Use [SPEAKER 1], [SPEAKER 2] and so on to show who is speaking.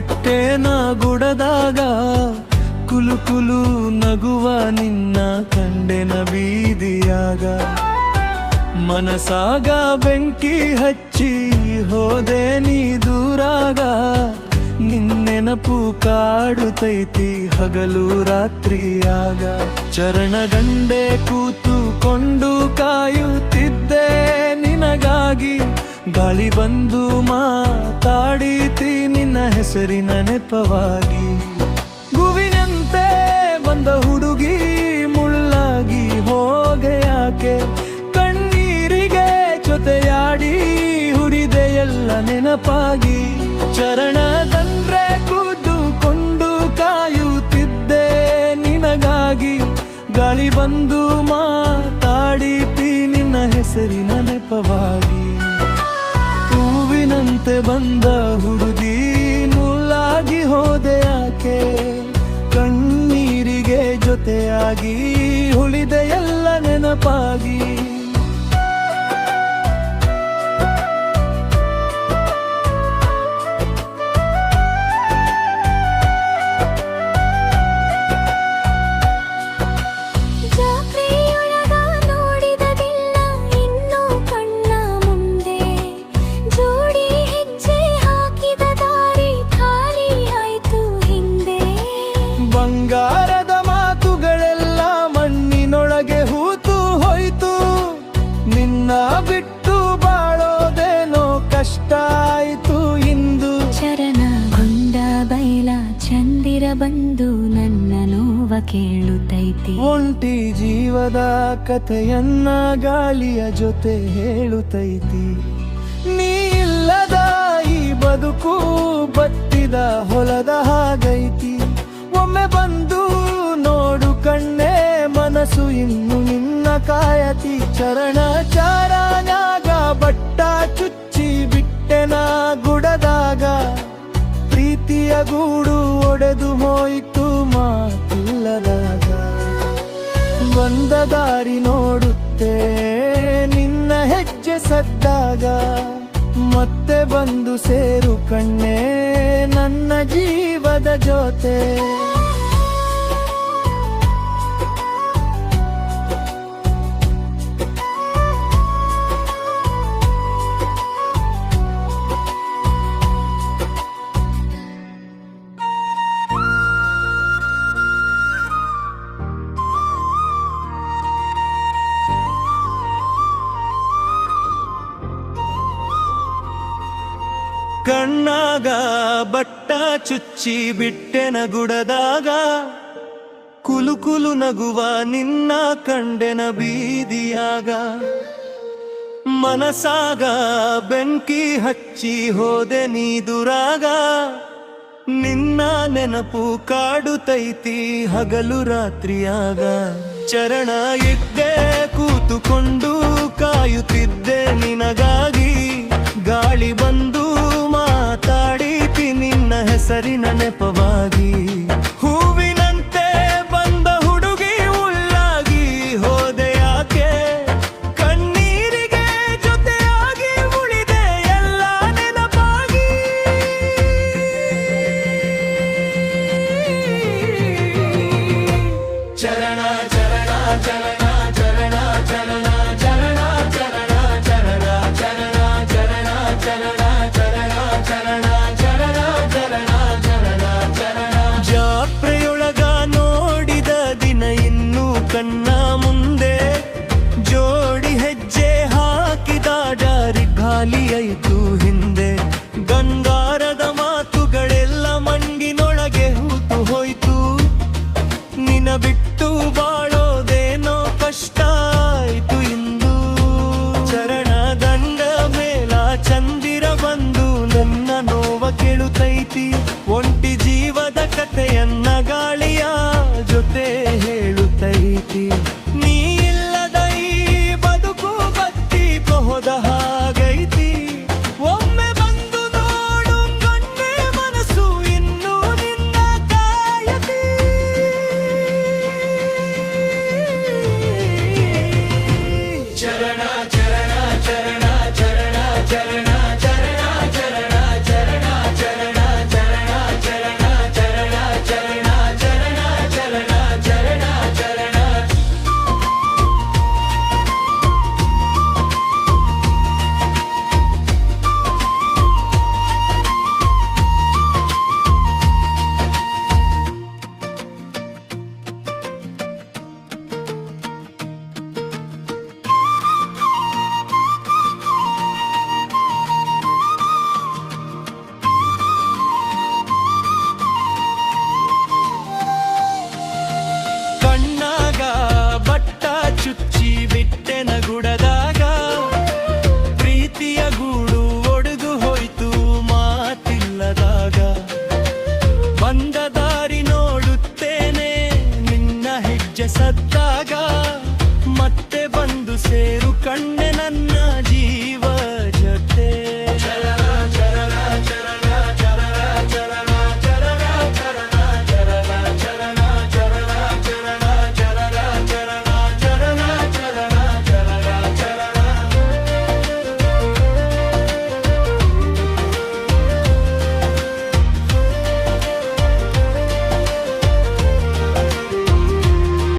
[SPEAKER 1] ಬಿಟ್ಟೇನ ಗುಡದಾಗ ಕುಲು ಕುಲು ನಗುವ ನಿನ್ನ ಕಂಡೆನ ಬೀದಿಯಾಗ ಮನಸಾಗ ಬೆಂಕಿ ಹಚ್ಚಿ ಹೋದೆ ನೀ ದೂರಾಗ ನಿನ್ನೆನಪು ಕಾಡುತ್ತೈತಿ ಹಗಲು ರಾತ್ರಿಯಾಗ ಚರಣಗಂಡೆ ಕೂತುಕೊಂಡು ಕಾಯುತ್ತಿದ್ದೆ ನಿನಗಾಗಿ ಗಾಳಿ ಬಂದು ಮಾತಾಡೀತಿ ನಿನ್ನ ಹೆಸರಿನ ನೆಪವಾಗಿ ಗುವಿನಂತೆ ಬಂದ ಹುಡುಗಿ ಮುಳ್ಳಾಗಿ ಹೋಗೆ ಯಾಕೆ ಕಣ್ಣೀರಿಗೆ ಜೊತೆಯಾಡಿ ಹುರಿದೆ ಎಲ್ಲ ನೆನಪಾಗಿ ಚರಣದಂದ್ರೆ ಕೂದುಕೊಂಡು ಕಾಯುತ್ತಿದ್ದೆ ನಿನಗಾಗಿ ಗಾಳಿ ಬಂದು ಮಾತಾಡೀತಿ ನಿನ್ನ ಹೆಸರಿನ ನೆಪವಾಗಿ ಹೂವಿನಂತೆ ಬಂದ ಹುಡುಗಿ ಮುಳ್ಳಾಗಿ ಹೋದೆ ಯಾಕೆ ಕಣ್ಣೀರಿಗೆ ಜೊತೆಯಾಗಿ ಉಳಿದೆ ಎಲ್ಲ ನೆನಪಾಗಿ ಬಂಗಾರದ ಮಾತುಗಳೆಲ್ಲ ಮಣ್ಣಿನೊಳಗೆ ಹೂತು ಹೋಯ್ತು ನಿನ್ನ ಬಿಟ್ಟು ಬಾಳೋದೇನೋ ಕಷ್ಟ ಆಯ್ತು ಇಂದು
[SPEAKER 2] ಚರಣಗೊಂಡ ಬೈಲ ಚಂದಿರ ಬಂದು ನನ್ನ ನೋವ ಕೇಳುತ್ತೈತಿ
[SPEAKER 1] ಒಂಟಿ ಜೀವದ ಕಥೆಯನ್ನ ಗಾಳಿಯ ಜೊತೆ ಹೇಳುತ್ತೈತಿ ನೀ ಇಲ್ಲದ ಈ ಬದುಕು ಬತ್ತಿದ ಹೊಲದ ಹಾಗೈತಿ ಒಮ್ಮೆ ಬಂದು ನೋಡು ಕಣ್ಣೆ ಮನಸ್ಸು ಇನ್ನು ನಿನ್ನ ಕಾಯತಿ ಚರಣ ಚಾರನಾಗ ಬಟ್ಟ ಚುಚ್ಚಿ ಬಿಟ್ಟೆನ ಗುಡದಾಗ ಪ್ರೀತಿಯ ಗೂಡು ಒಡೆದು ಹೋಯಿತು ಮಾತಿಲ್ಲದಾಗ ಬಂದ ದಾರಿ ನೋಡುತ್ತೆ ನಿನ್ನ ಹೆಜ್ಜೆ ಸದ್ದಾಗ ಮತ್ತೆ ಬಂದು ಸೇರು ಕಣ್ಣೆ ನನ್ನ ಜೀವದ ಜೊತೆ ಕಣ್ಣಾಗ ಬಟ್ಟ ಚುಚ್ಚಿ ಬಿಟ್ಟೆನ ಗುಡದಾಗ ಕುಲು ಕುಲು ನಗುವ ನಿನ್ನ ಕಂಡೆನ ಬೀದಿಯಾಗ ಮನಸಾಗ ಬೆಂಕಿ ಹಚ್ಚಿ ಹೋದೆ ನೀ ದುರಾಗ ನಿನ್ನ ನೆನಪು ಕಾಡುತ್ತೈತಿ ಹಗಲು ರಾತ್ರಿಯಾಗ ಚರಣ ಇದ್ದೆ ಕೂತುಕೊಂಡು ಕಾಯುತ್ತಿದ್ದೆ ನಿನಗಾಗಿ ಗಾಳಿ ಬಂದು ಮಾತಾಡೀತಿ ನಿನ್ನ ಹೆಸರಿನ ನೆಪವಾಗಿ